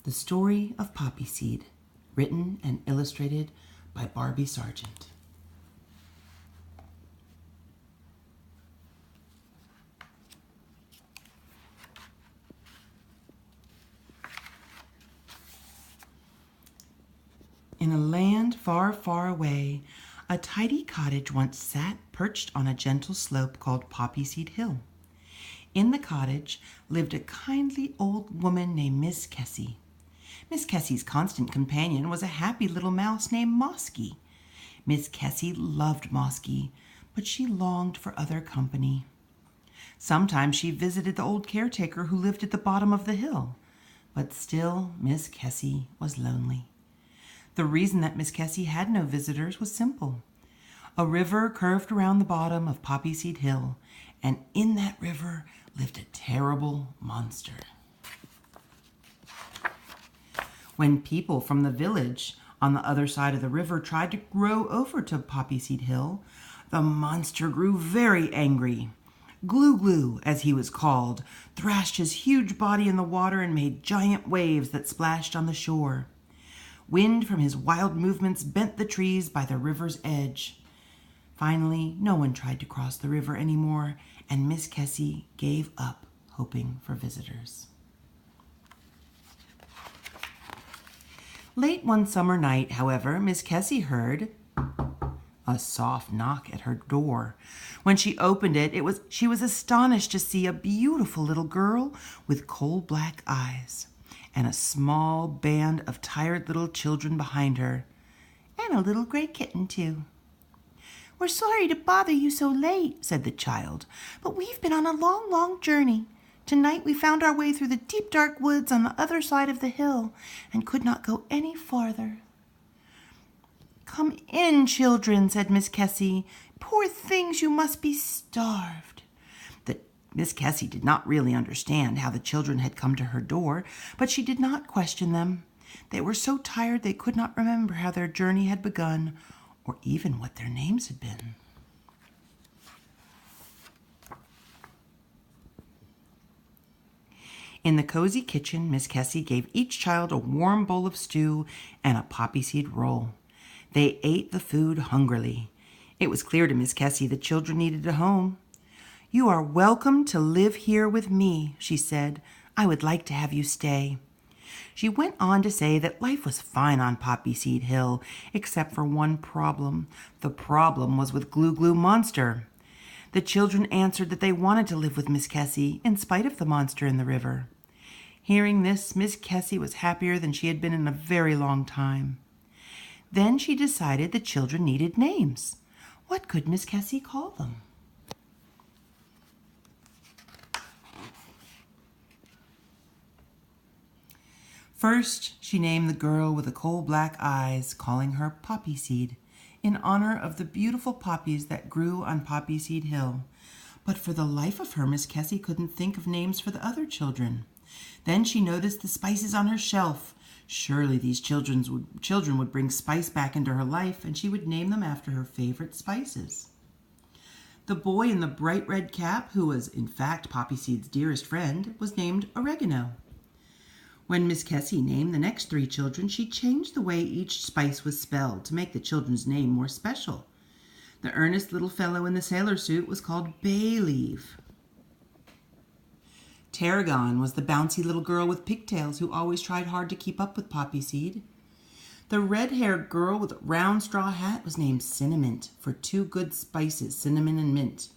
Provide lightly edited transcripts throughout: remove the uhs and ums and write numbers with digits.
The Story of Poppyseed, written and illustrated by Barbie Sargent. In a land far, far away, a tidy cottage once sat perched on a gentle slope called Poppyseed Hill. In the cottage lived a kindly old woman named Miss Kessie. Miss Kessie's constant companion was a happy little mouse named Mosky. Miss Kessie loved Mosky, but she longed for other company. Sometimes she visited the old caretaker who lived at the bottom of the hill, but still Miss Kessie was lonely. The reason that Miss Kessie had no visitors was simple. A river curved around the bottom of Poppyseed Hill, and in that river lived a terrible monster. When people from the village on the other side of the river tried to row over to Poppyseed Hill, the monster grew very angry. Glue Glue, as he was called, thrashed his huge body in the water and made giant waves that splashed on the shore. Wind from his wild movements bent the trees by the river's edge. Finally, no one tried to cross the river anymore, and Miss Kessie gave up hoping for visitors. Late one summer night, however, Miss Kessie heard a soft knock at her door. When she opened it, she was astonished to see a beautiful little girl with coal-black eyes and a small band of tired little children behind her, and a little gray kitten, too. "We're sorry to bother you so late," said the child, "but we've been on a long, long journey. Tonight we found our way through the deep, dark woods on the other side of the hill and could not go any farther." "Come in, children," said Miss Kessie. "Poor things, you must be starved." Miss Kessie did not really understand how the children had come to her door, but she did not question them. They were so tired they could not remember how their journey had begun or even what their names had been. In the cozy kitchen, Miss Kessie gave each child a warm bowl of stew and a poppyseed roll. They ate the food hungrily. It was clear to Miss Kessie the children needed a home. "You are welcome to live here with me," she said. "I would like to have you stay." She went on to say that life was fine on Poppyseed Hill, except for one problem. The problem was with Glue Glue Monster. The children answered that they wanted to live with Miss Kessie, in spite of the monster in the river. Hearing this, Miss Kessie was happier than she had been in a very long time. Then she decided the children needed names. What could Miss Kessie call them? First, she named the girl with the coal-black eyes, calling her Poppyseed, in honor of the beautiful poppies that grew on Poppyseed Hill. But for the life of her, Miss Kessie couldn't think of names for the other children. Then she noticed the spices on her shelf. Surely these children would bring spice back into her life, and she would name them after her favorite spices. The boy in the bright red cap, who was in fact Poppyseed's dearest friend, was named Oregano. When Miss Kessie named the next three children, she changed the way each spice was spelled to make the children's name more special. The earnest little fellow in the sailor suit was called Bay Leaf. Tarragon was the bouncy little girl with pigtails who always tried hard to keep up with Poppyseed. The red-haired girl with a round straw hat was named Cinnamint for two good spices, cinnamon and mint.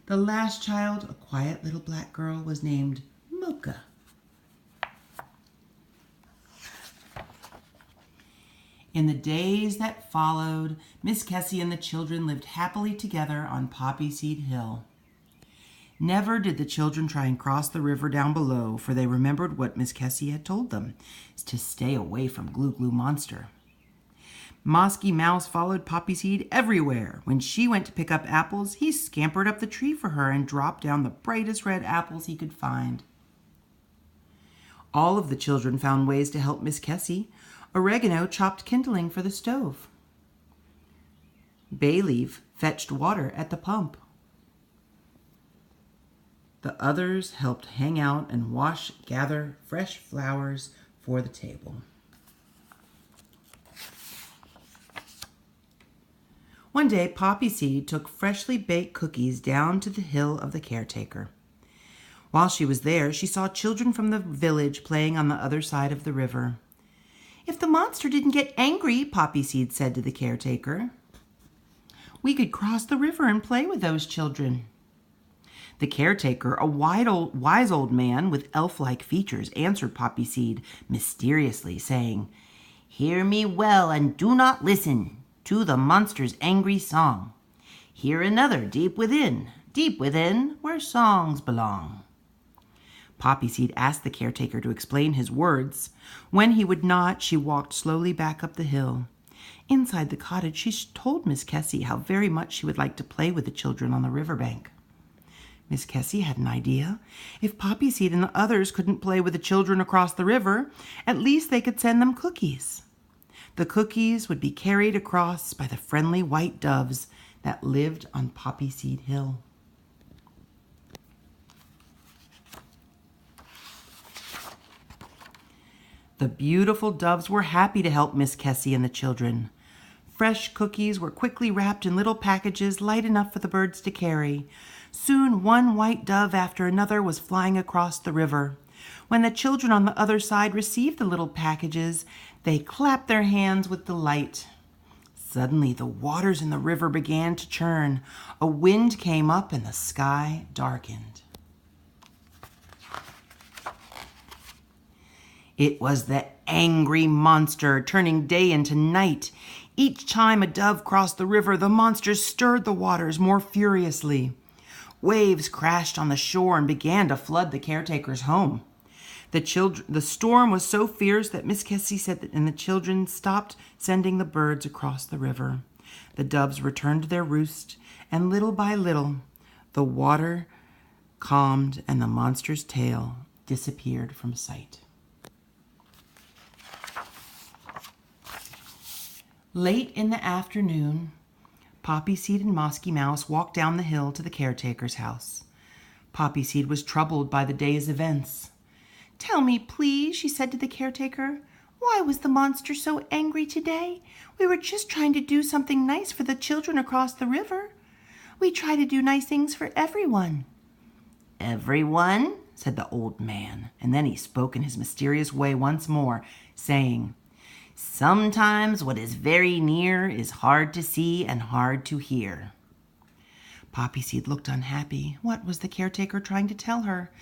The last child, a quiet little black girl, was named Mocha. In the days that followed, Miss Kessie and the children lived happily together on Poppyseed Hill. Never did the children try and cross the river down below, for they remembered what Miss Kessie had told them, to stay away from Glue Glue Monster. Mosky Mouse followed Poppyseed everywhere. When she went to pick up apples, he scampered up the tree for her and dropped down the brightest red apples he could find. All of the children found ways to help Miss Kessie. Oregano chopped kindling for the stove. Bay Leaf fetched water at the pump. The others helped hang out and gather fresh flowers for the table. One day, Poppyseed took freshly baked cookies down to the hill of the caretaker. While she was there, she saw children from the village playing on the other side of the river. "If the monster didn't get angry," Poppyseed said to the caretaker, "we could cross the river and play with those children." The caretaker, a wise old man with elf-like features, answered Poppyseed mysteriously, saying, "Hear me well and do not listen to the monster's angry song. Hear another deep within, where songs belong." Poppyseed asked the caretaker to explain his words. When he would not, she walked slowly back up the hill. Inside the cottage, she told Miss Kessie how very much she would like to play with the children on the riverbank. Miss Kessie had an idea. If Poppyseed and the others couldn't play with the children across the river, at least they could send them cookies. The cookies would be carried across by the friendly white doves that lived on Poppyseed Hill. The beautiful doves were happy to help Miss Kessie and the children. Fresh cookies were quickly wrapped in little packages light enough for the birds to carry. Soon one white dove after another was flying across the river. When the children on the other side received the little packages, they clapped their hands with delight. Suddenly the waters in the river began to churn. A wind came up and the sky darkened. It was the angry monster turning day into night. Each time a dove crossed the river, the monster stirred the waters more furiously. Waves crashed on the shore and began to flood the caretaker's home. The storm was so fierce that Miss Kessie said that, and the children stopped sending the birds across the river. The doves returned to their roost, and little by little, the water calmed and the monster's tail disappeared from sight. Late in the afternoon, Poppyseed and Mosky Mouse walked down the hill to the caretaker's house. Poppyseed was troubled by the day's events. "Tell me, please," she said to the caretaker, "why was the monster so angry today? We were just trying to do something nice for the children across the river. We try to do nice things for everyone." "Everyone?" said the old man, and then he spoke in his mysterious way once more, saying, "Sometimes what is very near is hard to see and hard to hear." Poppyseed looked unhappy. What was the caretaker trying to tell her?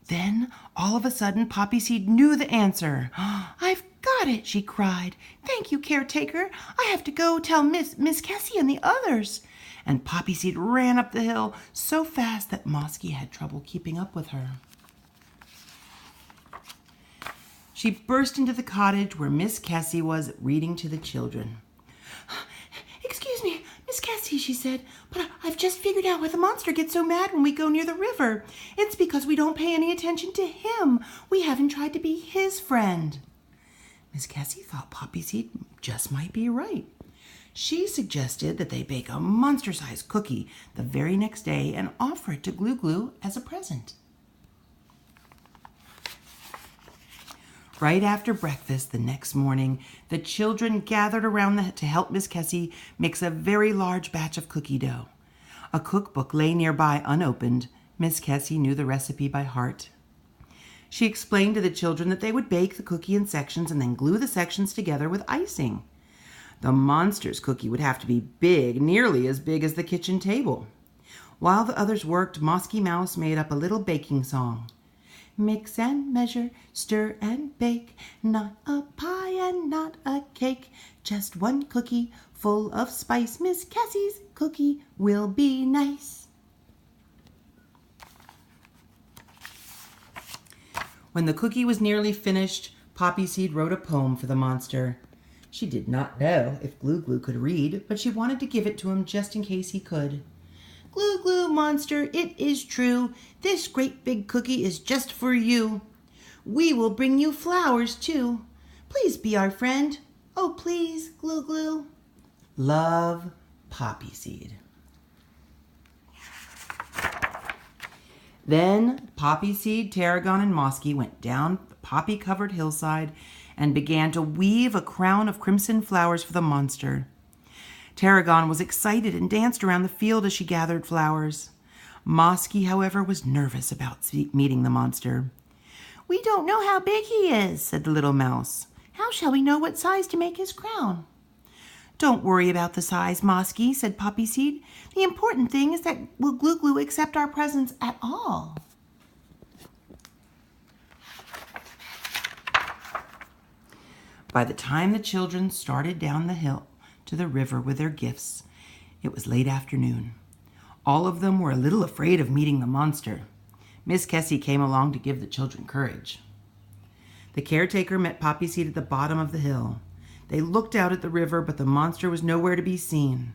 Then, all of a sudden, Poppyseed knew the answer. "I've got it," she cried. "Thank you, caretaker. I have to go tell Miss Kessie and the others." And Poppyseed ran up the hill so fast that Mosky had trouble keeping up with her. She burst into the cottage where Miss Kessie was reading to the children. "Excuse me, Miss Kessie," she said, "but I've just figured out why the monster gets so mad when we go near the river. It's because we don't pay any attention to him. We haven't tried to be his friend." Miss Kessie thought Poppyseed just might be right. She suggested that they bake a monster-sized cookie the very next day and offer it to Glue Glue as a present. Right after breakfast the next morning, the children gathered around to help Miss Kessie mix a very large batch of cookie dough. A cookbook lay nearby unopened. Miss Kessie knew the recipe by heart. She explained to the children that they would bake the cookie in sections and then glue the sections together with icing. The monster's cookie would have to be big, nearly as big as the kitchen table. While the others worked, Mosky Mouse made up a little baking song. "Mix and measure, stir and bake, not a pie and not a cake, just one cookie full of spice. Miss Kessie's cookie will be nice." When the cookie was nearly finished, Poppyseed wrote a poem for the monster. She did not know if Glue Glue could read, but she wanted to give it to him just in case he could. "Glue Glue monster, it is true. This great big cookie is just for you. We will bring you flowers too. Please be our friend. Oh, please, Glue Glue. Love, Poppyseed." Then Poppyseed, Tarragon, and Mosky went down poppy-covered hillside and began to weave a crown of crimson flowers for the monster. Tarragon was excited and danced around the field as she gathered flowers. Mosky, however, was nervous about meeting the monster. "We don't know how big he is," said the little mouse. "How shall we know what size to make his crown?" "Don't worry about the size, Mosky," said Poppyseed. "The important thing is that will Glue Glue accept our presents at all?" By the time the children started down the hill to the river with their gifts, it was late afternoon. All of them were a little afraid of meeting the monster. Miss Kessie came along to give the children courage. The caretaker met Poppyseed at the bottom of the hill. They looked out at the river, but the monster was nowhere to be seen.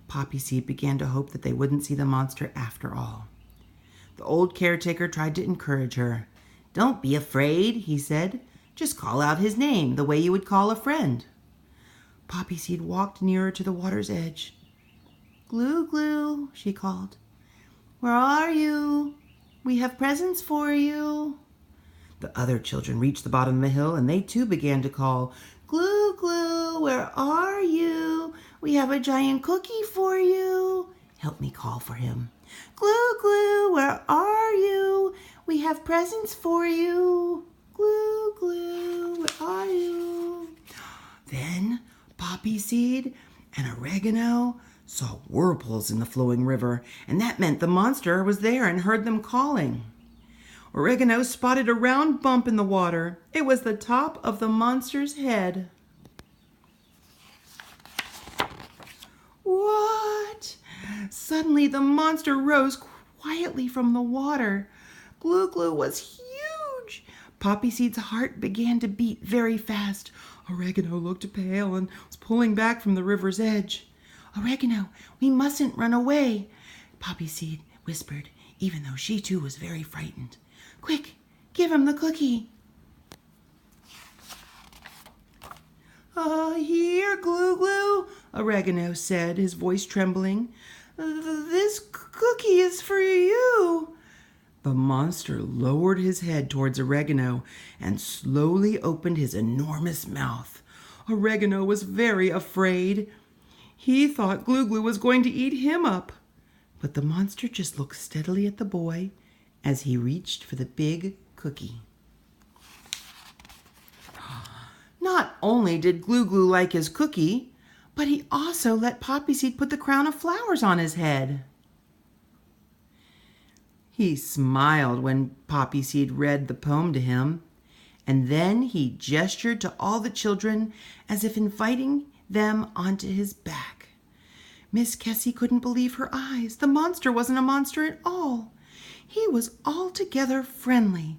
Poppyseed began to hope that they wouldn't see the monster after all. The old caretaker tried to encourage her. "Don't be afraid," he said. "Just call out his name the way you would call a friend." Poppyseed walked nearer to the water's edge. "Glue Glue," she called. "Where are you? We have presents for you." The other children reached the bottom of the hill, and they too began to call, "Glue Glue, where are you? We have a giant cookie for you." Help me call for him. "Glue Glue, where are you? We have presents for you. Glue Glue, where are you?" Then Poppyseed and Oregano saw whirlpools in the flowing river, and that meant the monster was there and heard them calling. Oregano spotted a round bump in the water. It was the top of the monster's head. What? Suddenly the monster rose quietly from the water. Glue Glue was huge. Poppyseed's heart began to beat very fast. Oregano looked pale and was pulling back from the river's edge. "Oregano, we mustn't run away," Poppyseed whispered, even though she too was very frightened. "Quick, give him the cookie." "Here, Glue Glue," Oregano said, his voice trembling. "This cookie is for you." The monster lowered his head towards Oregano and slowly opened his enormous mouth. Oregano was very afraid. He thought Glue Glue was going to eat him up. But the monster just looked steadily at the boy as he reached for the big cookie. Not only did Glue Glue like his cookie, but he also let Poppyseed put the crown of flowers on his head. He smiled when Poppyseed read the poem to him, and then he gestured to all the children as if inviting them onto his back. Miss Kessie couldn't believe her eyes. The monster wasn't a monster at all. He was altogether friendly.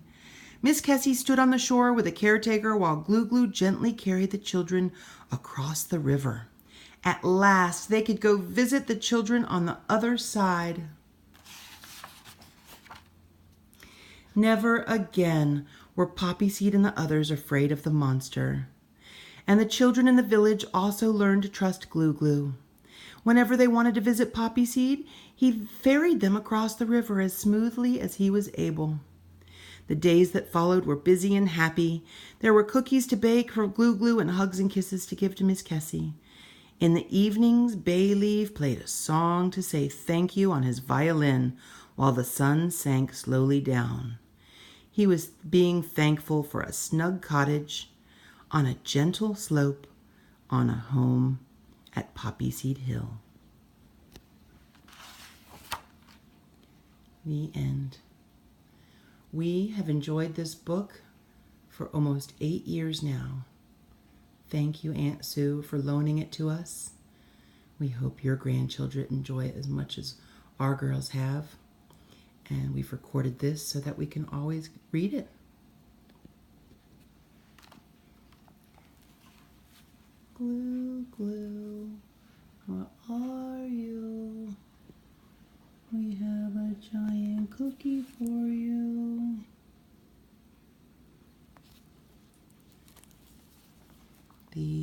Miss Kessie stood on the shore with the caretaker while Glue Glue gently carried the children across the river. At last they could go visit the children on the other side. Never again were Poppyseed and the others afraid of the monster. And the children in the village also learned to trust Glue Glue. Whenever they wanted to visit Poppyseed, he ferried them across the river as smoothly as he was able. The days that followed were busy and happy. There were cookies to bake for Glue Glue and hugs and kisses to give to Miss Kessie. In the evenings, Bayleaf played a song to say thank you on his violin while the sun sank slowly down. He was being thankful for a snug cottage on a gentle slope on a home at Poppyseed Hill. The end. We have enjoyed this book for almost 8 years now. Thank you, Aunt Sue, for loaning it to us. We hope your grandchildren enjoy it as much as our girls have. And we've recorded this so that we can always read it. Glue Glue, where are you? We have a giant cookie for you. The